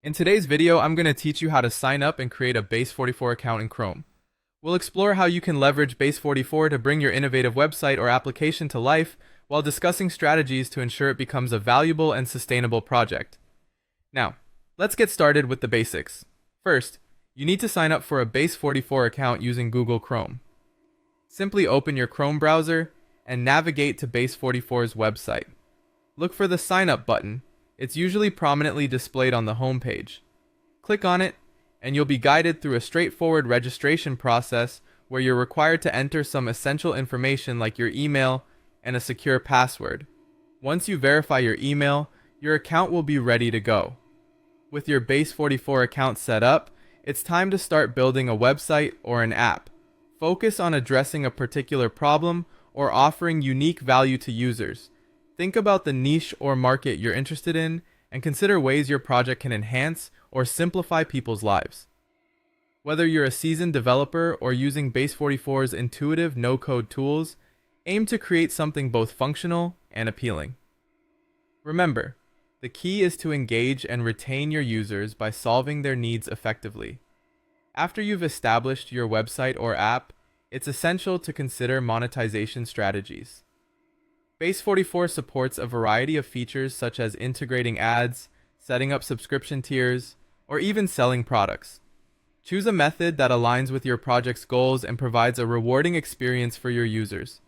In today's video, I'm going to teach you how to sign up and create a Base44 account in Chrome. We'll explore how you can leverage Base44 to bring your innovative website or application to life while discussing strategies to ensure it becomes a valuable and sustainable project. Now, let's get started with the basics. First, you need to sign up for a Base44 account using Google Chrome. Simply open your Chrome browser and navigate to Base44's website. Look for the Sign Up button. It's usually prominently displayed on the home page. Click on it, and you'll be guided through a straightforward registration process where you're required to enter some essential information like your email and a secure password. Once you verify your email, your account will be ready to go. With your Base44 account set up, it's time to start building a website or an app. Focus on addressing a particular problem or offering unique value to users. Think about the niche or market you're interested in and consider ways your project can enhance or simplify people's lives. Whether you're a seasoned developer or using Base44's intuitive no-code tools, aim to create something both functional and appealing. Remember, the key is to engage and retain your users by solving their needs effectively. After you've established your website or app, it's essential to consider monetization strategies. Base44 supports a variety of features such as integrating ads, setting up subscription tiers, or even selling products. Choose a method that aligns with your project's goals and provides a rewarding experience for your users.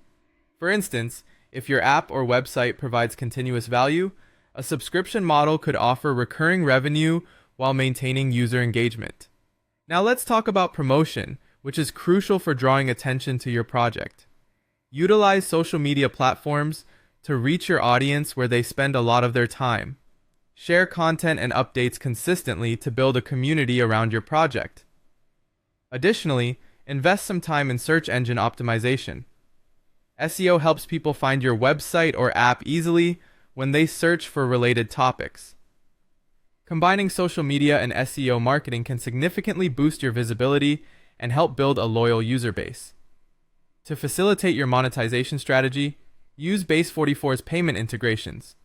For instance, if your app or website provides continuous value, a subscription model could offer recurring revenue while maintaining user engagement. Now let's talk about promotion, which is crucial for drawing attention to your project. Utilize social media platforms to reach your audience where they spend a lot of their time. Share content and updates consistently to build a community around your project. Additionally, invest some time in search engine optimization. SEO helps people find your website or app easily when they search for related topics. Combining social media and SEO marketing can significantly boost your visibility and help build a loyal user base. To facilitate your monetization strategy, use Base44's payment integrations.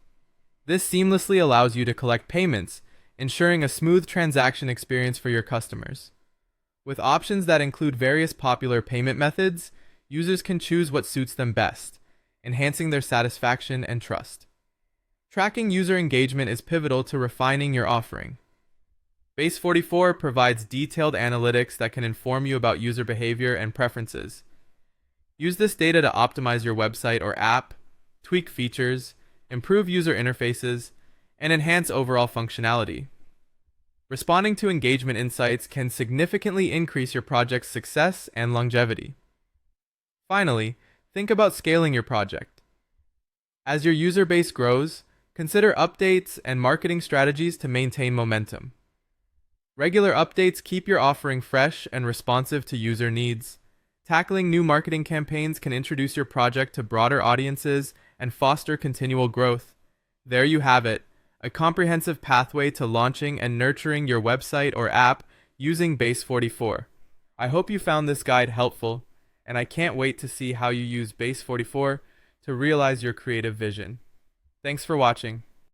This seamlessly allows you to collect payments, ensuring a smooth transaction experience for your customers. With options that include various popular payment methods, users can choose what suits them best, enhancing their satisfaction and trust. Tracking user engagement is pivotal to refining your offering. Base44 provides detailed analytics that can inform you about user behavior and preferences. Use this data to optimize your website or app, tweak features, improve user interfaces, and enhance overall functionality. Responding to engagement insights can significantly increase your project's success and longevity. Finally, think about scaling your project. As your user base grows, consider updates and marketing strategies to maintain momentum. Regular updates keep your offering fresh and responsive to user needs. Tackling new marketing campaigns can introduce your project to broader audiences and foster continual growth. There you have it, a comprehensive pathway to launching and nurturing your website or app using Base44. I hope you found this guide helpful, and I can't wait to see how you use Base44 to realize your creative vision. Thanks for watching.